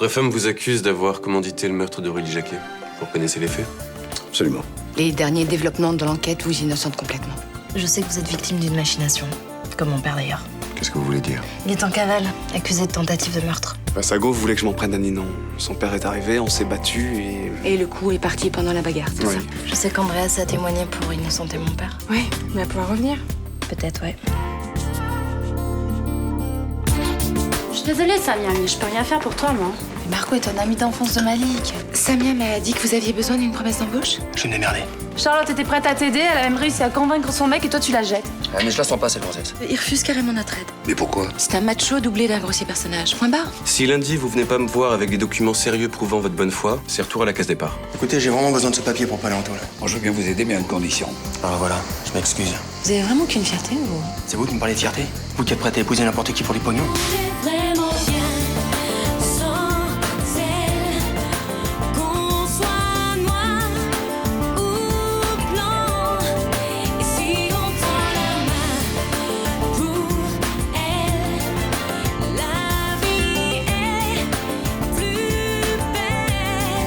Votre femme vous accuse d'avoir commandité le meurtre de Rudy Jacquet. Vous reconnaissez les faits? Absolument. Les derniers développements de l'enquête vous innocentent complètement. Je sais que vous êtes victime d'une machination. Comme mon père d'ailleurs. Qu'est-ce que vous voulez dire? Il est en cavale, accusé de tentative de meurtre. Vassago voulait que je m'en prenne à Ninon. Son père est arrivé, on s'est battu et... Et le coup est parti pendant la bagarre, c'est Oui. ça? Je sais qu'Andreas a témoigné pour innocenter mon père. Ouais, il va pouvoir revenir. Peut-être, ouais. Je suis désolée, Samia, mais je peux rien faire pour toi, moi. Marco est un ami d'enfance de Malik. Samia m'a dit que vous aviez besoin d'une promesse d'embauche. Je me démerdé. Charlotte était prête à t'aider, elle a même réussi à convaincre son mec et toi tu la jettes. Ah, mais je la sens pas, cette grossesse. Il refuse carrément notre aide. Mais pourquoi? C'est un macho doublé d'un grossier personnage. Point barre. Si lundi, vous venez pas me voir avec des documents sérieux prouvant votre bonne foi, c'est retour à la case départ. Écoutez, j'ai vraiment besoin de ce papier pour parler en taule. Moi, je veux bien vous aider, mais à une condition. Alors voilà, je m'excuse. Vous avez vraiment qu'une fierté, vous? C'est vous qui me parlez de fierté? Vous qui êtes prête à épouser n'importe qui pour du pognon? Vraiment bien sans elle, qu'on soit noir ou blanc. Et si on tend la main pour elle, la vie est plus belle.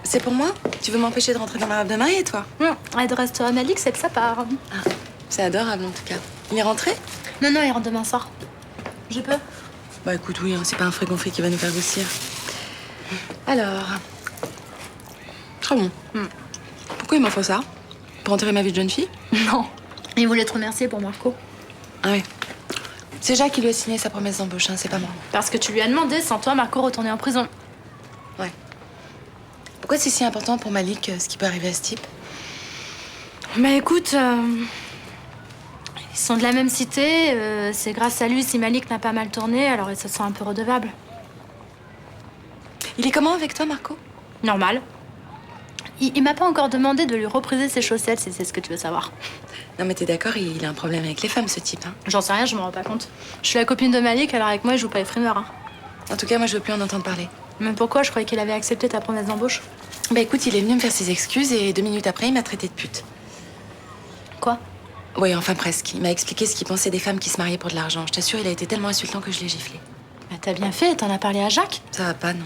C'est pour moi? Tu veux m'empêcher de rentrer dans la robe de mariée, toi? Elle restera à Malik, c'est de sa part. C'est adorable, en tout cas. Il est rentré? Non, il rentre demain soir. Je peux? Bah écoute, oui, hein, c'est pas un frégonflé qui va nous faire grossir. Alors... Très bon. Pourquoi il m'en faut ça? Pour enterrer ma vie de jeune fille? Non. Il voulait te remercier pour Marco. Ah ouais. C'est Jacques qui lui a signé sa promesse d'embauche, hein, c'est pas moi. Parce que tu lui as demandé, sans toi, Marco retournait en prison. Ouais. Pourquoi c'est si important pour Malik, ce qui peut arriver à ce type? Bah écoute, ils sont de la même cité, c'est grâce à lui si Malik n'a pas mal tourné, alors il se sent un peu redevable. Il est comment avec toi, Marco? Normal. Il m'a pas encore demandé de lui repriser ses chaussettes, si c'est ce que tu veux savoir. Non mais t'es d'accord, il a un problème avec les femmes, ce type, hein. J'en sais rien, je m'en rends pas compte. Je suis la copine de Malik, alors avec moi, il joue pas les frimeurs. Hein. En tout cas, moi, je veux plus en entendre parler. Mais pourquoi? Je croyais qu'il avait accepté ta promesse d'embauche. Bah écoute, il est venu me faire ses excuses et 2 minutes après, il m'a traité de pute. Quoi? Oui, enfin presque. Il m'a expliqué ce qu'il pensait des femmes qui se mariaient pour de l'argent. Je t'assure, il a été tellement insultant que je l'ai giflé. Bah t'as bien fait, t'en as parlé à Jacques. Ça va pas, non.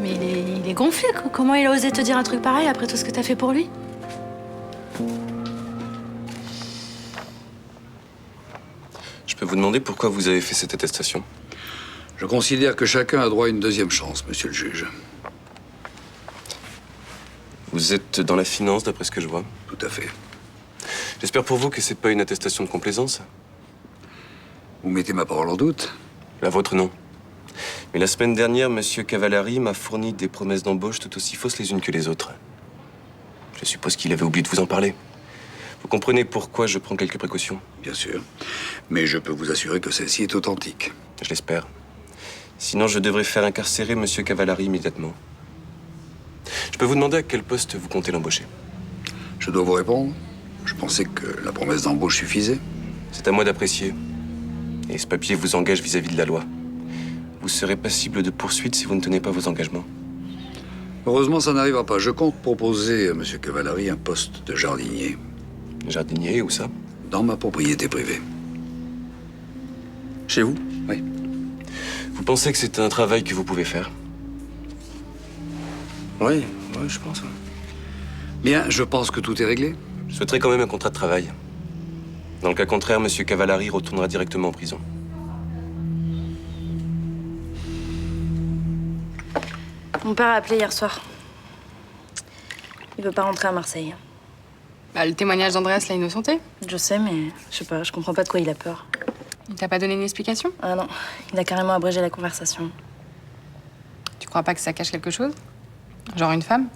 Mais il est gonflé, quoi. Comment il a osé te dire un truc pareil après tout ce que t'as fait pour lui? Je peux vous demander pourquoi vous avez fait cette attestation? Je considère que chacun a droit à une deuxième chance, monsieur le juge. Vous êtes dans la finance, d'après ce que je vois. Tout à fait. J'espère pour vous que c'est pas une attestation de complaisance. Vous mettez ma parole en doute? La vôtre, non. Mais la semaine dernière, Monsieur Cavallari m'a fourni des promesses d'embauche tout aussi fausses les unes que les autres. Je suppose qu'il avait oublié de vous en parler. Vous comprenez pourquoi je prends quelques précautions? Bien sûr. Mais je peux vous assurer que celle-ci est authentique. Je l'espère. Sinon, je devrais faire incarcérer Monsieur Cavallari immédiatement. Je peux vous demander à quel poste vous comptez l'embaucher? Je dois vous répondre. Je pensais que la promesse d'embauche suffisait. C'est à moi d'apprécier. Et ce papier vous engage vis-à-vis de la loi. Vous serez passible de poursuite si vous ne tenez pas vos engagements. Heureusement, ça n'arrivera pas. Je compte proposer à monsieur Cavallari un poste de jardinier Jardinier, où ça? dans ma propriété privée. Chez vous? Oui. Vous pensez que c'est un travail que vous pouvez faire? Oui, je pense. Bien, je pense que tout est réglé. Je souhaiterais quand même un contrat de travail. Dans le cas contraire, Monsieur Cavallari retournera directement en prison. Mon père a appelé hier soir. Il veut pas rentrer à Marseille. Bah, le témoignage d'Andreas l'a innocenté. Je sais, mais je sais pas, je comprends pas de quoi il a peur. Il t'a pas donné une explication? Ah non, il a carrément abrégé la conversation. Tu crois pas que ça cache quelque chose? Genre une femme?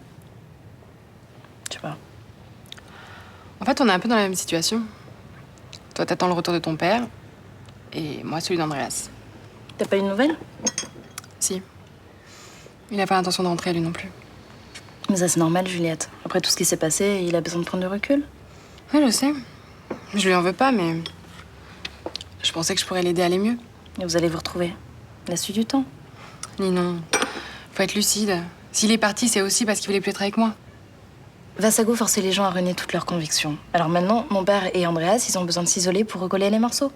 Je sais pas. En fait, on est un peu dans la même situation. Toi, t'attends le retour de ton père, et moi, celui d'Andreas. T'as pas eu de nouvelles? Si. Il a pas l'intention de rentrer, lui non plus. Mais ça, c'est normal, Juliette. Après tout ce qui s'est passé, il a besoin de prendre du recul. Oui, je sais. Je lui en veux pas, mais... je pensais que je pourrais l'aider à aller mieux. Et vous allez vous retrouver. La suite du temps. Non. Faut être lucide. S'il est parti, c'est aussi parce qu'il voulait plus être avec moi. Vassago forçait les gens à renier toutes leurs convictions. Alors maintenant, mon père et Andreas, ils ont besoin de s'isoler pour recoller les morceaux.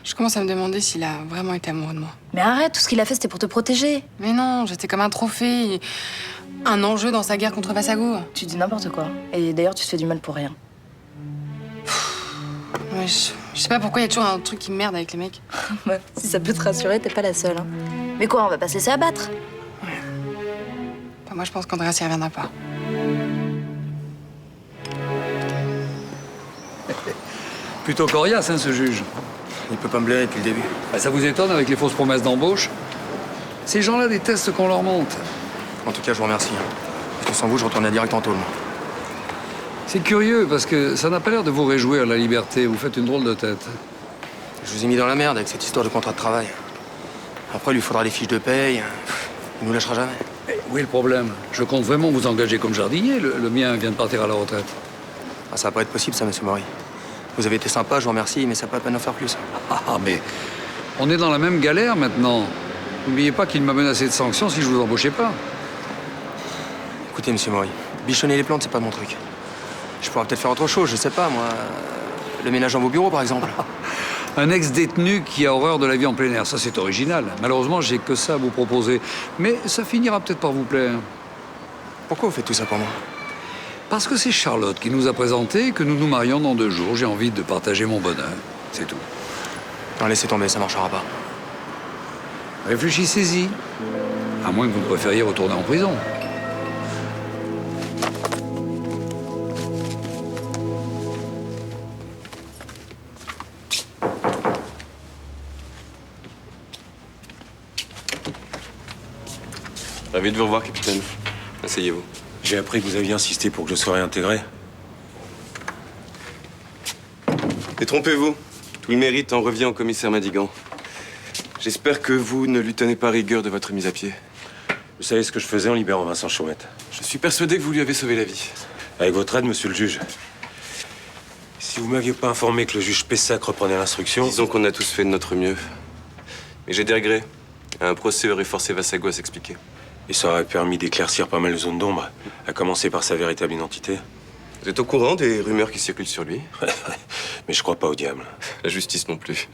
Je commence à me demander s'il a vraiment été amoureux de moi. Mais arrête, tout ce qu'il a fait, c'était pour te protéger. Mais non, j'étais comme un trophée, un enjeu dans sa guerre contre Vassago. Tu dis n'importe quoi. Et d'ailleurs, tu te fais du mal pour rien. Ouais, je sais pas pourquoi il y a toujours un truc qui me merde avec les mecs. Ouais, si ça peut te rassurer, t'es pas la seule. Hein. Mais quoi, on va pas se laisser abattre? Enfin, moi, je pense qu'Andreas y reviendra pas. Plutôt coriace, hein, ce juge. Il peut pas me blairer depuis le début. Bah, ça vous étonne avec les fausses promesses d'embauche? Ces gens-là détestent qu'on leur monte. En tout cas, je vous remercie. Parce que sans vous, je retournais direct en tôle. C'est curieux, parce que ça n'a pas l'air de vous réjouir, la liberté. Vous faites une drôle de tête. Je vous ai mis dans la merde avec cette histoire de contrat de travail. Après, il lui faudra les fiches de paye. Il nous lâchera jamais. Mais où est le problème? Je compte vraiment vous engager comme jardinier. Le mien vient de partir à la retraite. Ah, ça va pas être possible, ça, monsieur Maury. Vous avez été sympa, je vous remercie, mais ça peut pas nous faire plus. Ah, mais on est dans la même galère maintenant. N'oubliez pas qu'il m'a menacé de sanctions si je vous embauchais pas. Écoutez, monsieur Maury, bichonner les plantes, c'est pas mon truc. Je pourrais peut-être faire autre chose, je sais pas, moi. Le ménage dans vos bureaux, par exemple. Un ex-détenu qui a horreur de la vie en plein air, ça c'est original. Malheureusement, j'ai que ça à vous proposer. Mais ça finira peut-être par vous plaire. Pourquoi vous faites tout ça pour moi? Parce que c'est Charlotte qui nous a présenté que nous nous marions dans 2 jours. J'ai envie de partager mon bonheur. C'est tout. Non, laissez tomber, ça marchera pas. Réfléchissez-y. À moins que vous ne préfériez retourner en prison. Ravi de vous revoir, capitaine. Asseyez-vous. J'ai appris que vous aviez insisté pour que je sois réintégré. Détrompez-vous. Tout le mérite en revient au commissaire Madigan. J'espère que vous ne lui tenez pas rigueur de votre mise à pied. Vous savez ce que je faisais en libérant Vincent Chouette? Je suis persuadé que vous lui avez sauvé la vie. Avec votre aide, monsieur le juge. Si vous m'aviez pas informé que le juge Pessac reprenait l'instruction... Disons qu'on a tous fait de notre mieux. Mais j'ai des regrets. Un procès aurait forcé Vassago à s'expliquer. Et ça aurait permis d'éclaircir pas mal de zones d'ombre, à commencer par sa véritable identité. Vous êtes au courant des rumeurs qui circulent sur lui? Mais je crois pas au diable. La justice non plus.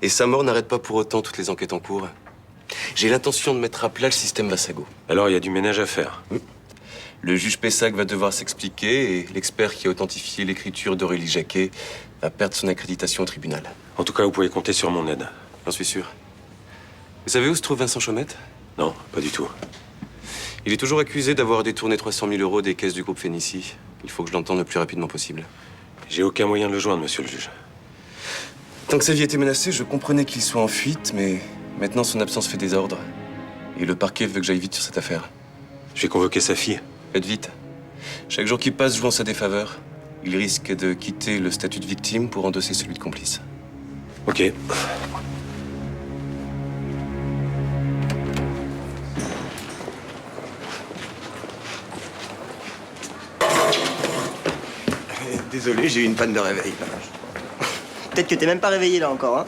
Et sa mort n'arrête pas pour autant toutes les enquêtes en cours. J'ai l'intention de mettre à plat le système Vassago. Alors il y a du ménage à faire. Le juge Pessac va devoir s'expliquer et l'expert qui a authentifié l'écriture d'Aurélie Jacquet va perdre son accréditation au tribunal. En tout cas, vous pouvez compter sur mon aide. J'en suis sûr. Vous savez où se trouve Vincent Chaumette? Non, pas du tout. Il est toujours accusé d'avoir détourné 300 000 € des caisses du groupe Phénicie. Il faut que je l'entende le plus rapidement possible. J'ai aucun moyen de le joindre, monsieur le juge. Tant que sa vie était menacée, je comprenais qu'il soit en fuite, mais maintenant son absence fait désordre. Et le parquet veut que j'aille vite sur cette affaire. Je vais convoquer sa fille. Faites vite. Chaque jour qui passe joue en sa défaveur. Il risque de quitter le statut de victime pour endosser celui de complice. Ok. Désolé, j'ai eu une panne de réveil. Peut-être que t'es même pas réveillé là encore, hein?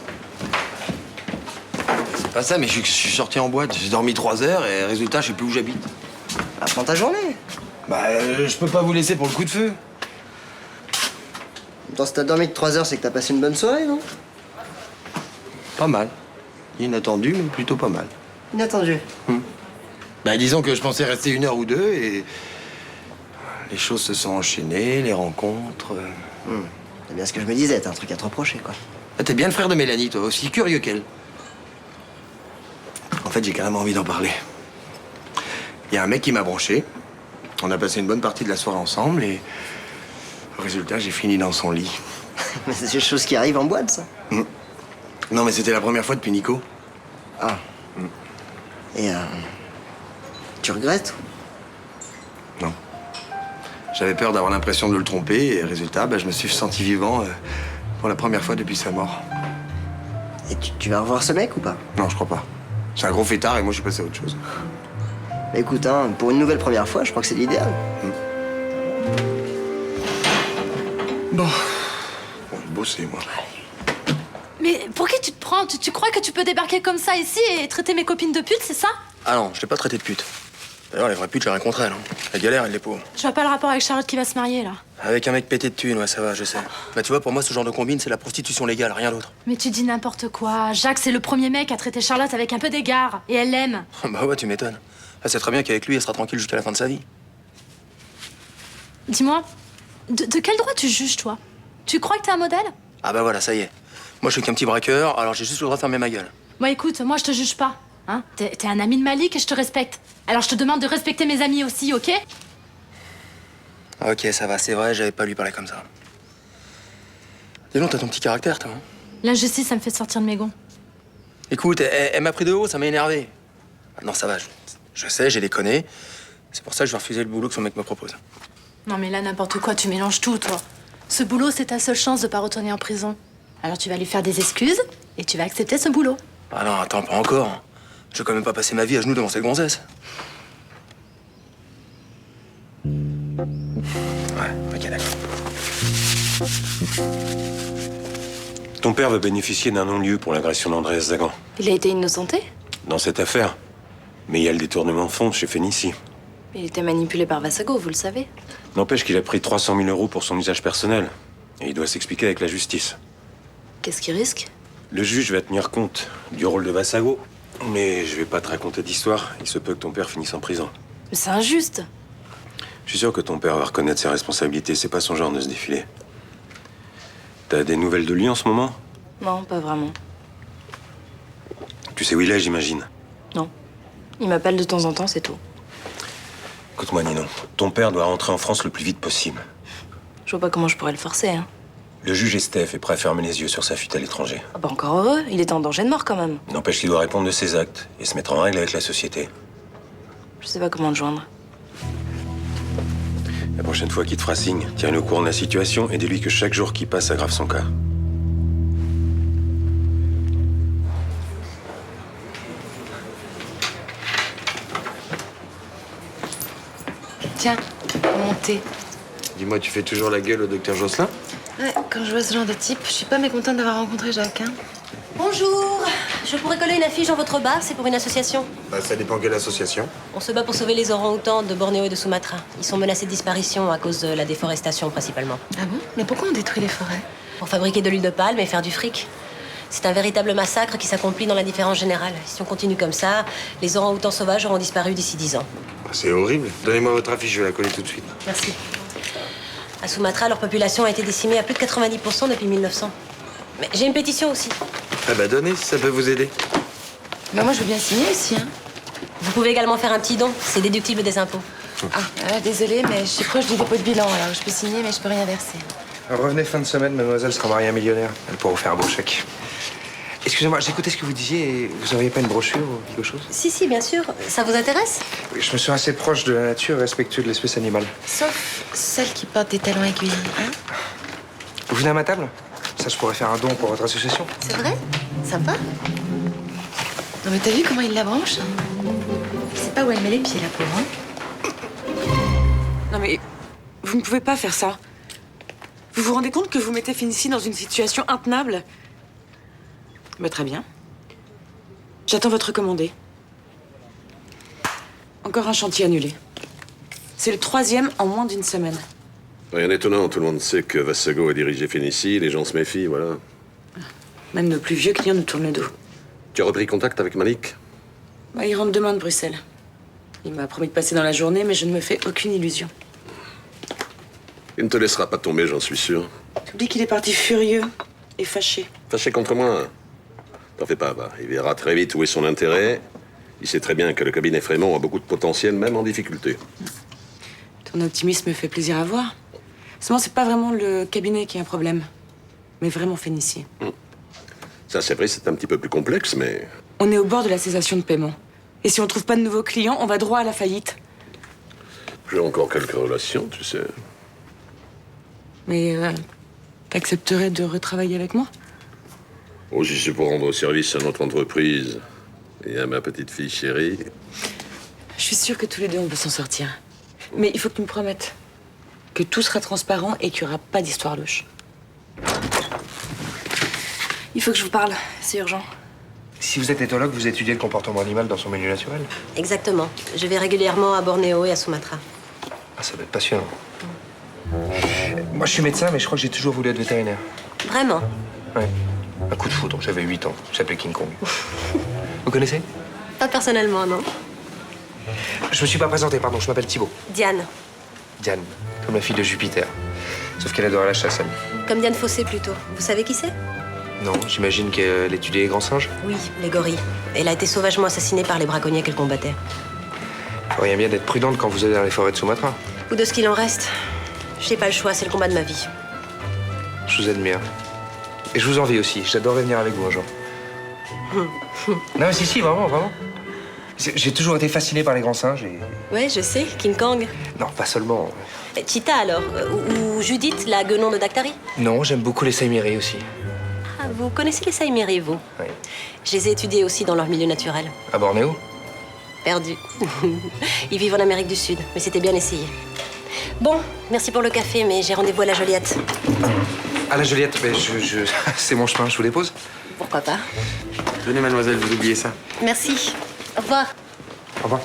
C'est pas ça, mais je suis sorti en boîte. J'ai dormi 3 heures et résultat, je sais plus où j'habite. Bah, prends ta journée. Bah, je peux pas vous laisser pour le coup de feu. Dans si t'as dormi que 3 heures, c'est que t'as passé une bonne soirée, non? Pas mal. Inattendu, mais plutôt pas mal. Inattendu. Bah, disons que je pensais rester 1 heure ou 2 et... les choses se sont enchaînées, les rencontres... C'est bien ce que je me disais, t'as un truc à te reprocher, quoi. Ah, t'es bien le frère de Mélanie, toi, aussi curieux qu'elle. En fait, j'ai carrément envie d'en parler. Il y a un mec qui m'a branché. On a passé une bonne partie de la soirée ensemble et... au résultat, j'ai fini dans son lit. Mais c'est des choses qui arrivent en boîte, ça. Non, mais c'était la première fois depuis Nico. Ah. Et tu regrettes? Non. J'avais peur d'avoir l'impression de le tromper et résultat, bah, je me suis senti vivant pour la première fois depuis sa mort. Et tu vas revoir ce mec ou pas? Non, je crois pas. C'est un gros fêtard et moi, je suis passé à autre chose. Bah, écoute, hein, pour une nouvelle première fois, je crois que c'est l'idéal. Bon, bosser, moi. Mais pour qui tu te prends? Tu crois que tu peux débarquer comme ça ici et traiter mes copines de pute, c'est ça? Ah non, je l'ai pas traité de pute. D'ailleurs, elle est vraie pute, j'ai rien contre elle. Hein. Elle galère, elle, les pauvres. Je vois pas le rapport avec Charlotte qui va se marier, là. Avec un mec pété de thunes, ouais, ça va, je sais. Bah, tu vois, pour moi, ce genre de combine, c'est la prostitution légale, rien d'autre. Mais tu dis n'importe quoi. Jacques, c'est le premier mec à traiter Charlotte avec un peu d'égard. Et elle l'aime. Bah ouais, tu m'étonnes. Elle sait très bien qu'avec lui, elle sera tranquille jusqu'à la fin de sa vie. Dis-moi, de quel droit tu juges, toi? Tu crois que t'es un modèle? Ah bah voilà, ça y est. Moi, je suis qu'un petit braqueur, alors j'ai juste le droit de fermer ma gueule. Bon, écoute, moi, je te juge pas. Hein? T'es un ami de Malik et je te respecte. Alors, je te demande de respecter mes amis aussi, ok? Ok, ça va, c'est vrai, j'avais pas lui parler comme ça. Dis donc, t'as ton petit caractère, toi. Hein. L'injustice, ça me fait sortir de mes gonds. Écoute, elle m'a pris de haut, ça m'a énervé. Non, ça va, je sais, j'ai déconné. C'est pour ça que je vais refuser le boulot que son mec me propose. Non, mais là, n'importe quoi, tu mélanges tout, toi. Ce boulot, c'est ta seule chance de pas retourner en prison. Alors, tu vas lui faire des excuses et tu vas accepter ce boulot. Ah non, attends, pas encore. Je vais quand même pas passer ma vie à genoux devant cette gonzesse. Ouais, ok, d'accord. Ton père veut bénéficier d'un non-lieu pour l'agression d'Andreas Zagan. Il a été innocenté? Dans cette affaire. Mais il y a le détournement de fonds chez Fénicie. Il était manipulé par Vassago, vous le savez. N'empêche qu'il a pris 300 000 € pour son usage personnel. Et il doit s'expliquer avec la justice. Qu'est-ce qu'il risque? Le juge va tenir compte du rôle de Vassago. Mais je vais pas te raconter d'histoire. Il se peut que ton père finisse en prison. Mais c'est injuste. Je suis sûr que ton père va reconnaître ses responsabilités. C'est pas son genre de se défiler. T'as des nouvelles de lui en ce moment? Non, pas vraiment. Tu sais où il est, j'imagine? Non. Il m'appelle de temps en temps, c'est tout. Écoute-moi, Ninon. Ton père doit rentrer en France le plus vite possible. Je vois pas comment je pourrais le forcer, hein. Le juge et Steph est prêt à fermer les yeux sur sa fuite à l'étranger. Ah bah encore heureux, il est en danger de mort quand même. N'empêche qu'il doit répondre de ses actes et se mettre en règle avec la société. Je sais pas comment le joindre. La prochaine fois qu'il te fera signe, tiens-le au courant de la situation et dis-lui que chaque jour qui passe aggrave son cas. Tiens, mon thé. Dis-moi, tu fais toujours la gueule au docteur Josselin? Ouais, quand je vois ce genre de type, je suis pas mécontente d'avoir rencontré Jacques, hein. Bonjour. Je pourrais coller une affiche dans votre bar, c'est pour une association. Bah, ça dépend quelle association. On se bat pour sauver les orang-outans de Bornéo et de Sumatra. Ils sont menacés de disparition à cause de la déforestation principalement. Ah bon? Mais pourquoi on détruit les forêts? Pour fabriquer de l'huile de palme et faire du fric. C'est un véritable massacre qui s'accomplit dans l'indifférence générale. Si on continue comme ça, les orang-outans sauvages auront disparu d'ici 10 ans. C'est horrible. Donnez-moi votre affiche, je vais la coller tout de suite. Merci. À Sumatra, leur population a été décimée à plus de 90% depuis 1900. Mais j'ai une pétition aussi. Ah bah donnez, si ça peut vous aider. Bah moi je veux bien signer aussi, hein. Vous pouvez également faire un petit don, c'est déductible des impôts. Ah, désolée, mais je suis proche du dépôt de bilan, alors je peux signer, mais je peux rien verser. Revenez fin de semaine, mademoiselle sera mariée à un millionnaire. Elle pourra vous faire un beau chèque. Excusez-moi, j'écoutais ce que vous disiez et vous n'auriez pas une brochure ou quelque chose? Si, bien sûr. Ça vous intéresse? Oui, je me sens assez proche de la nature et respectueux de l'espèce animale. Sauf celle qui porte des talons aiguilles, hein. Vous venez à ma table? Ça, je pourrais faire un don pour votre association. C'est vrai? Sympa. Non mais t'as vu comment il la branche? Je sais pas où elle met les pieds, la pauvre, hein. Non mais, vous ne pouvez pas faire ça. Vous vous rendez compte que vous mettez Fénicie dans une situation intenable? Bah très bien. J'attends votre commandé. Encore un chantier annulé. C'est le 3e en moins d'une semaine. Rien d'étonnant, tout le monde sait que Vassago a dirigé Fénicie, les gens se méfient, voilà. Même nos plus vieux clients nous tournent le dos. Tu as repris contact avec Malik? Bah, il rentre demain de Bruxelles. Il m'a promis de passer dans la journée, mais je ne me fais aucune illusion. Il ne te laissera pas tomber, j'en suis sûr. T'oublies qu'il est parti furieux et fâché. Fâché contre moi? T'en fais pas, va. Il verra très vite où est son intérêt. Il sait très bien que le cabinet Frémont a beaucoup de potentiel, même en difficulté. Ton optimisme me fait plaisir à voir. Seulement, c'est pas vraiment le cabinet qui est un problème, mais vraiment Fénicie. Ça, c'est vrai, c'est un petit peu plus complexe, mais... On est au bord de la cessation de paiement. Et si on trouve pas de nouveaux clients, on va droit à la faillite. J'ai encore quelques relations, tu sais. Mais t'accepterais de retravailler avec moi? Oh, si c'est pour rendre service à notre entreprise et à ma petite fille chérie. Je suis sûre que tous les deux, on peut s'en sortir. Mais il faut que tu me promettes que tout sera transparent et qu'il n'y aura pas d'histoire louche. Il faut que je vous parle, c'est urgent. Si vous êtes éthologue, vous étudiez le comportement animal dans son milieu naturel. Exactement. Je vais régulièrement à Bornéo et à Sumatra. Ah, ça doit être passionnant. Moi, je suis médecin, mais je crois que j'ai toujours voulu être vétérinaire. Vraiment? Ouais. Un coup de foudre, j'avais 8 ans. J'appelais King Kong. Vous connaissez? Pas personnellement, non. Je me suis pas présenté, pardon. Je m'appelle Thibaut. Diane. Diane, comme la fille de Jupiter. Sauf qu'elle adore la chasse, elle. Comme Diane Fossé, plutôt. Vous savez qui c'est? Non, j'imagine qu'elle étudiait les grands singes. Oui, les gorilles. Elle a été sauvagement assassinée par les braconniers qu'elle combattait. Faut rien bien d'être prudente quand vous allez dans les forêts de Sumatra. Ou de ce qu'il en reste. J'ai pas le choix, c'est le combat de ma vie. Je vous admire. Et je vous envie aussi. J'adorerais venir avec vous un jour. Non, mais si, vraiment, vraiment. J'ai toujours été fasciné par les grands singes et... Ouais, je sais, King Kong. Non, pas seulement. Cheetah, alors. Ou Judith, la guenon de Dactari. Non, j'aime beaucoup les saïmiris aussi. Ah, vous connaissez les saïmiris, vous? Oui. Je les ai étudiés aussi dans leur milieu naturel. À Bornéo? Perdu. Ils vivent en Amérique du Sud, mais c'était bien essayé. Bon, merci pour le café, mais j'ai rendez-vous à la Joliette. À la Joliette, mais c'est mon chemin, je vous dépose? Pourquoi pas? Venez, mademoiselle, vous oubliez ça. Merci. Au revoir. Au revoir.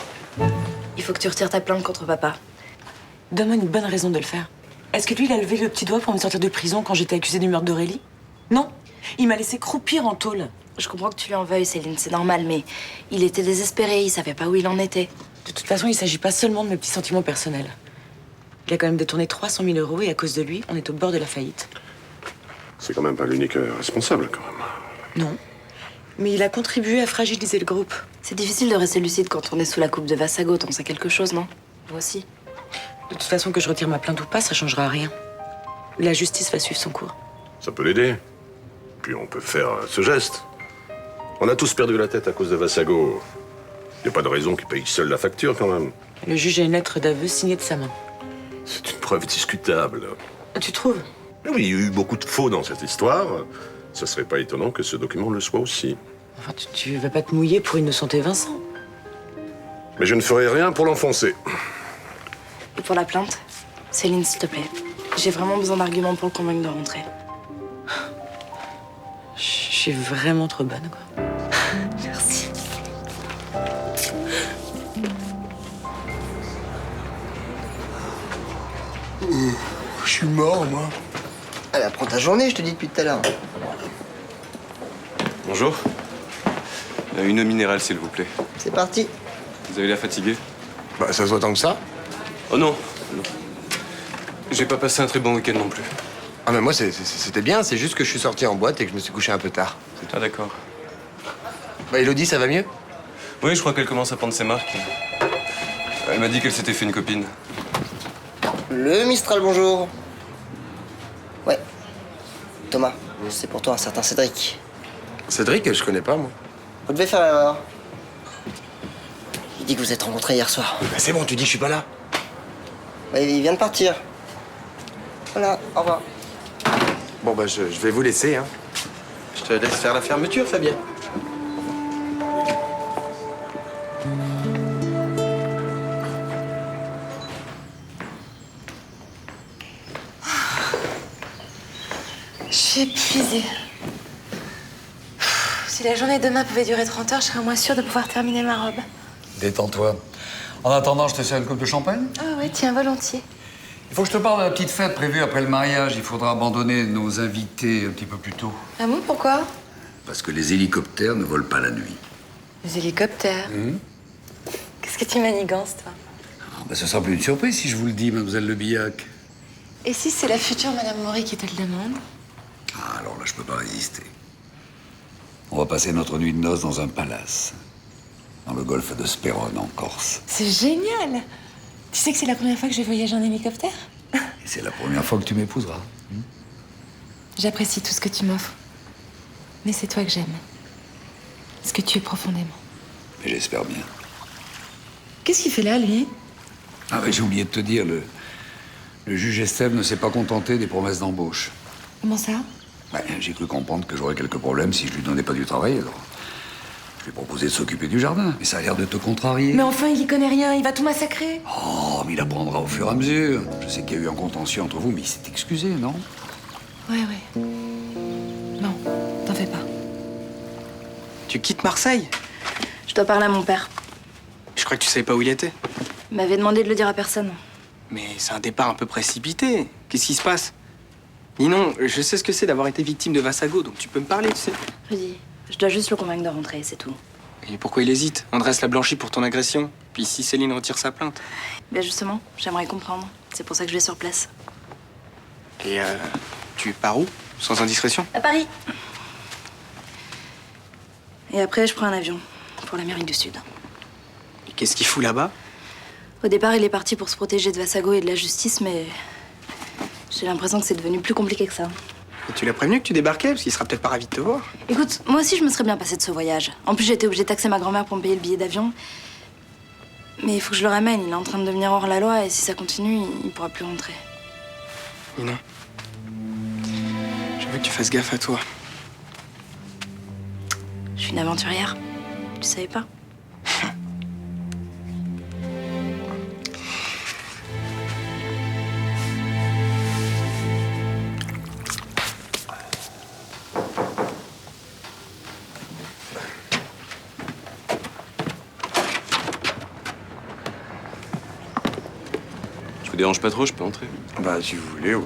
Il faut que tu retires ta plainte contre papa. Donne-moi une bonne raison de le faire. Est-ce que lui, il a levé le petit doigt pour me sortir de prison quand j'étais accusée du meurtre d'Aurélie? Non. Il m'a laissé croupir en tôle. Je comprends que tu lui en veuilles, Céline, c'est normal, mais il était désespéré, il savait pas où il en était. De toute façon, il s'agit pas seulement de mes petits sentiments personnels. Il a quand même détourné 300 000 € et à cause de lui, on est au bord de la faillite. C'est quand même pas l'unique responsable, quand même. Non. Mais il a contribué à fragiliser le groupe. C'est difficile de rester lucide quand on est sous la coupe de Vassago, t'en sais quelque chose, non? Moi aussi. De toute façon, que je retire ma plainte ou pas, ça changera rien. La justice va suivre son cours. Ça peut l'aider. Puis on peut faire ce geste. On a tous perdu la tête à cause de Vassago. Il n'y a pas de raison qu'il paye seul la facture, quand même. Le juge a une lettre d'aveu signée de sa main. C'est une preuve discutable. Tu trouves? Mais oui, il y a eu beaucoup de faux dans cette histoire. Ça serait pas étonnant que ce document le soit aussi. Enfin, tu vas pas te mouiller pour innocenter Vincent. Mais je ne ferai rien pour l'enfoncer. Et pour la plainte, Céline, s'il te plaît. J'ai vraiment besoin d'arguments pour le convaincre de rentrer. Je suis vraiment trop bonne, quoi. Merci. Je suis mort, moi. Allez, prends ta journée, je te dis depuis tout à l'heure. Bonjour. Une eau minérale, s'il vous plaît. C'est parti. Vous avez l'air fatigué? Bah, ça se voit tant que ça. Oh non, non. J'ai pas passé un très bon week-end non plus. Ah, mais moi, c'était bien. C'est juste que je suis sorti en boîte et que je me suis couché un peu tard. Ah d'accord. Bah, Elodie, ça va mieux? Oui, je crois qu'elle commence à prendre ses marques. Elle m'a dit qu'elle s'était fait une copine. Le Mistral, bonjour. Ouais. Thomas, c'est pour toi un certain Cédric. Cédric, je connais pas, moi. Vous devez faire erreur. Il dit que vous êtes rencontrés hier soir. Bah, c'est bon, tu dis que je suis pas là. Ouais, il vient de partir. Voilà, au revoir. Bon, bah, je vais vous laisser, hein. Je te laisse faire la fermeture, Fabien. Je suis épuisée. Si la journée de demain pouvait durer 30 heures, je serais au moins sûre de pouvoir terminer ma robe. Détends-toi. En attendant, je te sers une coupe de champagne. Ah ouais, tiens, volontiers. Il faut que je te parle de la petite fête prévue après le mariage. Il faudra abandonner nos invités un petit peu plus tôt. Ah bon, pourquoi? Parce que les hélicoptères ne volent pas la nuit. Les hélicoptères. Qu'est-ce que tu manigances, toi? Ah, bah, ce sera plus une surprise si je vous le dis, mademoiselle Le Billac. Et si c'est la future Madame Maury qui te le demande? Ah, alors là, je peux pas résister. On va passer notre nuit de noces dans un palace. Dans le golfe de Spérone, en Corse. C'est génial! Tu sais que c'est la première fois que je vais voyager en hélicoptère? Et c'est la première fois que tu m'épouseras. J'apprécie tout ce que tu m'offres. Mais c'est toi que j'aime. Ce que tu es profondément. Mais j'espère bien. Qu'est-ce qu'il fait là, lui? Ah, mais j'ai oublié de te dire, le juge Estève ne s'est pas contenté des promesses d'embauche. Comment ça? Ouais, j'ai cru comprendre que j'aurais quelques problèmes si je lui donnais pas du travail, alors je lui ai proposé de s'occuper du jardin. Mais ça a l'air de te contrarier. Mais enfin, il y connaît rien, il va tout massacrer. Oh, mais il apprendra au fur et à mesure. Je sais qu'il y a eu un contentieux entre vous, mais il s'est excusé, non? Ouais. Non, t'en fais pas. Tu quittes Marseille? Je dois parler à mon père. Je crois que tu savais pas où il était. Il m'avait demandé de le dire à personne. Mais c'est un départ un peu précipité. Qu'est-ce qui se passe? Ninon, je sais ce que c'est d'avoir été victime de Vassago, donc tu peux me parler, tu sais. Rudy, je dois juste le convaincre de rentrer, c'est tout. Et pourquoi il hésite? Andrés l'a blanchi pour ton agression. Puis si Céline retire sa plainte. Ben justement, j'aimerais comprendre. C'est pour ça que je vais sur place. Et tu pars où? Sans indiscrétion? À Paris. Et après, je prends un avion pour l'Amérique du Sud. Et qu'est-ce qu'il fout là-bas? Au départ, il est parti pour se protéger de Vassago et de la justice, mais j'ai l'impression que c'est devenu plus compliqué que ça. Et tu l'as prévenu que tu débarquais? Parce qu'il sera peut-être pas ravi de te voir. Écoute, moi aussi, je me serais bien passée de ce voyage. En plus, j'ai été obligée de taxer ma grand-mère pour me payer le billet d'avion. Mais il faut que je le ramène. Il est en train de devenir hors la loi et si ça continue, il pourra plus rentrer. Ninon, je veux que tu fasses gaffe à toi. Je suis une aventurière. Tu savais pas? Je vous dérange pas trop, je peux entrer? Bah, si vous voulez, ouais.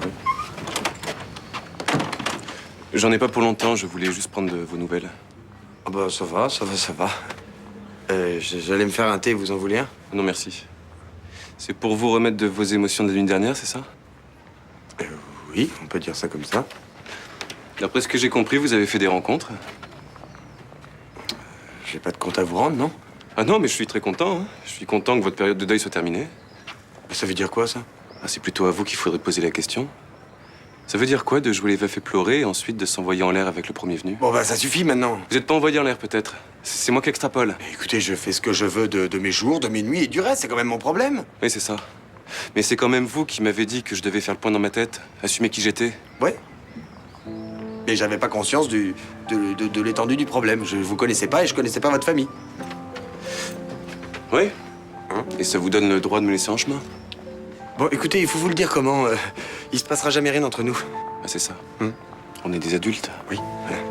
J'en ai pas pour longtemps, je voulais juste prendre de vos nouvelles. Ah bah, ça va. J'allais me faire un thé, vous en voulez un? Non, merci. C'est pour vous remettre de vos émotions de la nuit dernière, c'est ça? Oui, on peut dire ça comme ça. D'après ce que j'ai compris, vous avez fait des rencontres. J'ai pas de compte à vous rendre, non? Ah non, mais je suis très content. Hein. Je suis content que votre période de deuil soit terminée. Ça veut dire quoi, ça? Ah, c'est plutôt à vous qu'il faudrait poser la question. Ça veut dire quoi de jouer les veufs et pleurer et ensuite de s'envoyer en l'air avec le premier venu? Bon, bah, ça suffit maintenant. Vous êtes pas envoyé en l'air, peut-être? C'est moi qui extrapole. Écoutez, je fais ce que je veux de mes jours, de mes nuits et du reste, c'est quand même mon problème. Oui, c'est ça. Mais c'est quand même vous qui m'avez dit que je devais faire le point dans ma tête, assumer qui j'étais. Ouais. Mais j'avais pas conscience de l'étendue du problème. Je vous connaissais pas et je connaissais pas votre famille. Oui. Et ça vous donne le droit de me laisser en chemin? Bon, écoutez, il faut vous le dire comment. Il se passera jamais rien entre nous. Ah, c'est ça. On est des adultes. Oui. Voilà.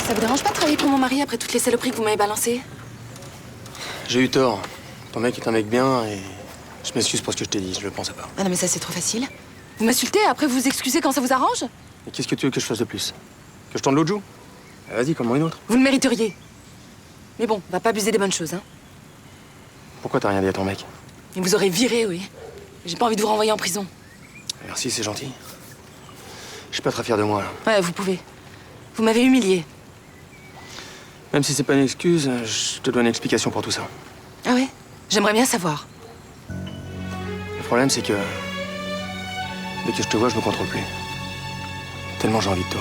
Ça vous dérange pas de travailler pour mon mari après toutes les saloperies que vous m'avez balancées? J'ai eu tort. Ton mec est un mec bien et je m'excuse pour ce que je t'ai dit, je le pensais pas. Ah non mais ça c'est trop facile. Vous m'insultez, après vous vous excusez quand ça vous arrange? Et qu'est-ce que tu veux que je fasse de plus? Que je tende l'autre joue? Vas-y, comme une autre. Vous le mériteriez. Mais bon, on va pas abuser des bonnes choses, hein. Pourquoi t'as rien dit à ton mec? Il vous aurait viré, oui. J'ai pas envie de vous renvoyer en prison. Merci, c'est gentil. Je suis pas très fier de moi, là. Ouais, vous pouvez. Vous m'avez humilié. Même si c'est pas une excuse, je te dois une explication pour tout ça. Ah ouais? J'aimerais bien savoir. Le problème, c'est que dès que je te vois, je me contrôle plus. Tellement j'ai envie de toi.